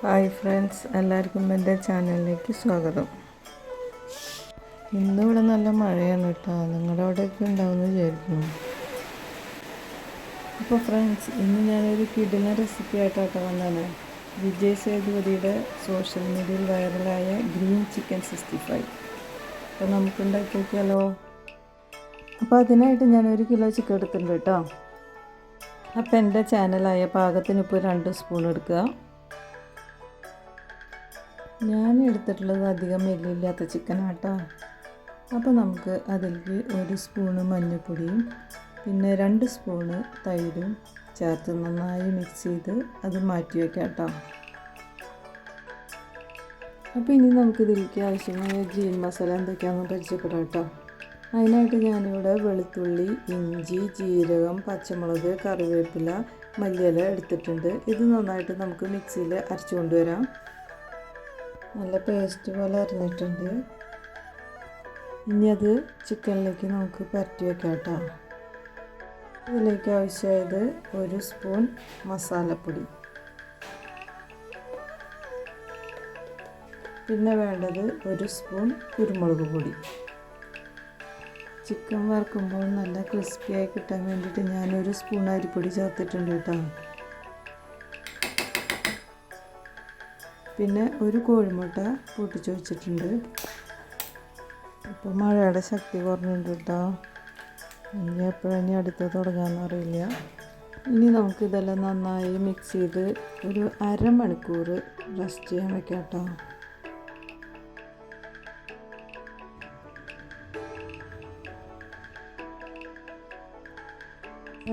Hi friends, എല്ലാവർക്കും എൻ്റെ ചാനലിലേക്ക് സ്വാഗതം. ഇന്നിവിടെ നല്ല മഴയാണ് കേട്ടോ. നിങ്ങളുടെ അവിടെയൊക്കെ ഉണ്ടാവുമെന്ന് വിചാരിക്കുന്നു. അപ്പോൾ ഫ്രണ്ട്സ്, ഇന്ന് ഞാനൊരു കിടിലൻ റെസിപ്പി ആയിട്ടാണ് വന്നത്. വിജയ് സേതുപതിയുടെ സോഷ്യൽ മീഡിയയിൽ വൈറലായ ഗ്രീൻ ചിക്കൻ 65. അപ്പോൾ നമുക്ക് ഉണ്ടാക്കി നോക്കിയാലോ. അപ്പോൾ അതിനായിട്ട് ഞാൻ 1 കിലോ ചിക്കൻ എടുത്തിട്ടുണ്ട് കേട്ടോ. അപ്പോൾ എൻ്റെ ചാനലായ പാകത്തിന് ഇപ്പോൾ 2 സ്പൂൺ എടുക്കുക. ഞാൻ എടുത്തിട്ടുള്ളത് അധികം എല്ലില്ലാത്ത ചിക്കനാട്ടോ. അപ്പോൾ നമുക്ക് അതിലേക്ക് 1 സ്പൂണ് മഞ്ഞൾപ്പൊടിയും പിന്നെ 2 സ്പൂണ് തൈരും ചേർത്ത് നന്നായി മിക്സ് ചെയ്ത് അത് മാറ്റി വയ്ക്കാം കേട്ടോ. അപ്പോൾ ഇനി നമുക്കിതിലേക്ക് ആവശ്യമായ ഗ്രീൻ മസാല എന്തൊക്കെയാണെന്ന് പരിചയപ്പെടാം കേട്ടോ. അതിനായിട്ട് ഞാനിവിടെ വെളുത്തുള്ളി, ഇഞ്ചി, ജീരകം, പച്ചമുളക്, കറിവേപ്പില, മല്ലിയില എടുത്തിട്ടുണ്ട്. ഇത് നന്നായിട്ട് നമുക്ക് മിക്സിയിൽ അരച്ചു കൊണ്ടുവരാം. നല്ല പേസ്റ്റ് പോലെ അരിഞ്ഞിട്ടുണ്ട്. ഇനി അത് ചിക്കനിലേക്ക് നമുക്ക് പരട്ടി വെക്കാം കേട്ടോ. ഇതിലേക്ക് ആവശ്യമായത് 1 സ്പൂൺ മസാലപ്പൊടി, പിന്നെ വേണ്ടത് 1 സ്പൂൺ കുരുമുളക് പൊടി. ചിക്കൻ വറുക്കുമ്പോൾ നല്ല ക്രിസ്പിയായി കിട്ടാൻ വേണ്ടിയിട്ട് ഞാൻ 1 സ്പൂൺ അരിപ്പൊടി ചേർത്തിട്ടുണ്ട് കേട്ടോ. പിന്നെ 1 കോഴിമുട്ട പൊട്ടിച്ച് വെച്ചിട്ടുണ്ട്. ഇപ്പോൾ മഴയുടെ ശക്തി കുറഞ്ഞിട്ടുണ്ട് കേട്ടോ. ഇനി എപ്പോഴാണ് അടുത്ത് തുടങ്ങാമെന്ന് അറിയില്ല. ഇനി നമുക്കിതെല്ലാം നന്നായി മിക്സ് ചെയ്ത് ഒരു അരമണിക്കൂർ റെസ്റ്റ് ചെയ്യാൻ വെക്കാം കേട്ടോ.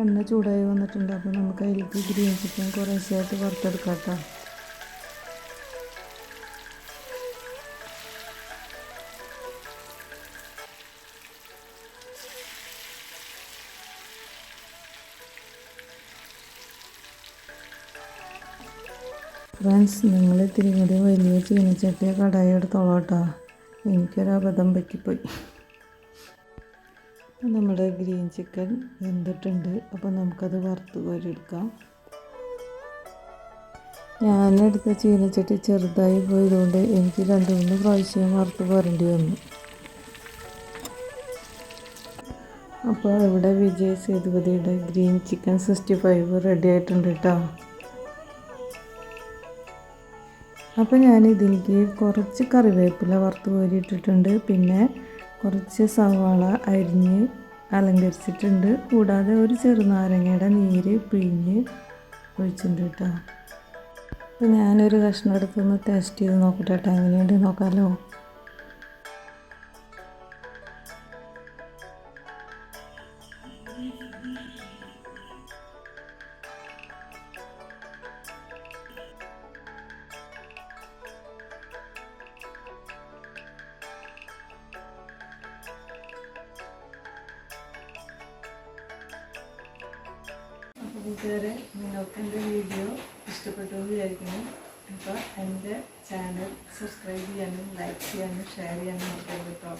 എണ്ണ ചൂടായി വന്നിട്ടുണ്ട്. അപ്പോൾ നമുക്ക് അതിലേക്ക് ഗ്രീൻ ചിക്കൻ കുറേശ്ശായിട്ട് വറുത്തെടുക്കാം കേട്ടോ. ഫ്രണ്ട്സ്, നിങ്ങൾ ഇത്തിരി കൂടി വലിയ ചീനച്ചട്ടിയ കടായി എടുത്തോളാം കേട്ടോ. എനിക്കൊരു അബദ്ധം പറ്റിപ്പോയി. നമ്മുടെ ഗ്രീൻ ചിക്കൻ വെന്തിട്ടുണ്ട്. അപ്പോൾ നമുക്കത് വറുത്ത് കോരിയെടുക്കാം. ഞാനെടുത്ത ചീനച്ചട്ടി ചെറുതായി പോയതുകൊണ്ട് എനിക്ക് 2-3 പ്രാവശ്യം വറുത്ത് കോരേണ്ടി വന്നു. അപ്പോൾ ഇവിടെ വിജയ് സേതുപതിയുടെ ഗ്രീൻ ചിക്കൻ 65 റെഡി ആയിട്ടുണ്ട് കേട്ടോ. അപ്പോൾ ഞാൻ ഇതിലേക്ക് കുറച്ച് കറിവേപ്പില വറുത്ത് കോരിയിട്ടിട്ടുണ്ട്. പിന്നെ കുറച്ച് സവാള അരിഞ്ഞ് അലങ്കരിച്ചിട്ടുണ്ട്. കൂടാതെ ഒരു ചെറുനാരങ്ങയുടെ നീര് പിഴിഞ്ഞ് ഒഴിച്ചിട്ടുണ്ട് കേട്ടോ. അപ്പോൾ ഞാനൊരു കഷ്ണം എടുത്തൊന്ന് ടേസ്റ്റ് ചെയ്ത് നോക്കട്ടെ കേട്ടോ. എങ്ങനെയുണ്ട് നോക്കാമല്ലോ. കൂട്ടുകാരെ, നിങ്ങൾക്ക് എൻ്റെ വീഡിയോ ഇഷ്ടപ്പെട്ടു എന്ന് വിചാരിക്കുന്നു. അപ്പോൾ എൻ്റെ ചാനൽ സബ്സ്ക്രൈബ് ചെയ്യാനും ലൈക്ക് ചെയ്യാനും ഷെയർ ചെയ്യാനും മറക്കരുത് കേട്ടോ.